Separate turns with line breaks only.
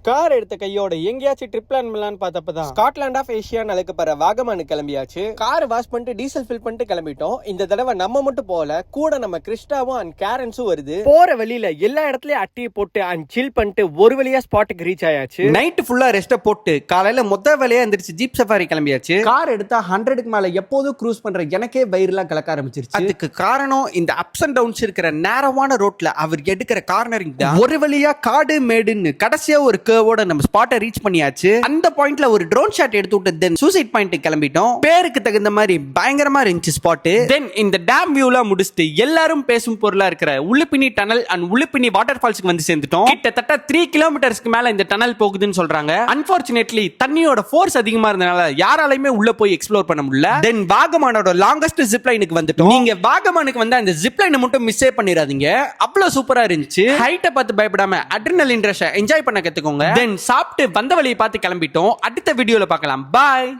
Car எடுத்த கையோட எங்கேயாச்சும் ட்ரிப் பிளான் பண்ணலான்னு பார்த்தப்பதான் ஸ்காட்லாண்ட் ஆஃப் ஏஷியான்னு அழைக்கப்படுற வாகமானு கிளம்பியாச்சு. கார் வாஷ் பண்ணிட்டு டீசல் ஃபில் பண்ணிட்டு கிளம்பிட்டோம். இந்த தடவை நம்ம மட்டும் போல, கூட நம்ம கிறிஸ்டாவும் அண்ட் கேரன்ஸும் வருது. போற வழியில எல்லா இடத்துலயும் அட்டியை போட்டு அண்ட் சில் பண்ணிட்டு ஒரு வழியா ஸ்பாட்டுக்கு ரீச் ஆயாச்சு.
நைட் ஃபுல்லா ரெஸ்ட போட்டு காலையில மொத்த வேலையா எந்திரிச்சு ஜீப் சஃபாரி கிளம்பியாச்சு.
கார் எடுத்தா 100க்கு மேல எப்போதும் க்ரூஸ் பண்ற எனக்கே வயிறுலாம் கலக்க ஆரம்பிச்சிருச்சு.
அதுக்கு காரணம் இந்த அப்ஸ் அண்ட் டவுன்ஸ் இருக்கிற நேரமான ரோட்ல அவர் எடுக்கிற கார்னரிங் தான். ஒரு வழியா காடு மேடுன்னு கடைசியா ஒரு கர்வோட நம்ம ஸ்பாட்டை ரீச் பண்ணியாச்சு. அந்த பாயிண்ட்ல ஒரு ட்ரோன் ஷாட் எடுத்து விட்டு தென் சூசைட் பாயிண்ட் கிளம்பிட்டோம். பேருக்கு தகுந்த மாதிரி பயங்கரமா இருந்துச்சு ஸ்பாட். தென் இந்த டேம் வியூலாம் முடிச்சுட்டு எல்லாரும் பேசும் பொருளா இருக்கிற உளுப்பினி டனல் அண்ட் உளுப்பினி வாட்டர் ஃபால்ஸ்க்கு வந்து சேர்ந்துட்டோம். கிட்டத்தட்ட 3 கிலோமீட்டர்ஸ்க்கு மேல இந்த டனல் போகுதுன்னு சொல்றாங்க. அன்பார்ச்சுனேட்லி தண்ணியோட ஃபோர்ஸ் அதிகமா இருந்தனால யாராலையுமே உள்ள போய் எக்ஸ்ப்ளோர் பண்ண முடியல. தென் வாகமானோட லாங்கஸ்ட் ஜிப் லைனுக்கு வந்துட்டோம். நீங்க வாகமானுக்கு வந்து அந்த ஜிப் லைனை மட்டும் மிஸ்ஸே பண்ணிடாதீங்க. அவ்வளவு சூப்பரா இருந்துச்சு. ஹைட்டை பார்த்து பயப்படாம அட்ரினலின் ரஷை என்ஜாய் பண்ண கத்துக்கோங்க. தென் சாப்பிட்டு வந்த வழியை பார்த்து கிளம்பிட்டோம். அடுத்த வீடியோல பார்க்கலாம். பாய்.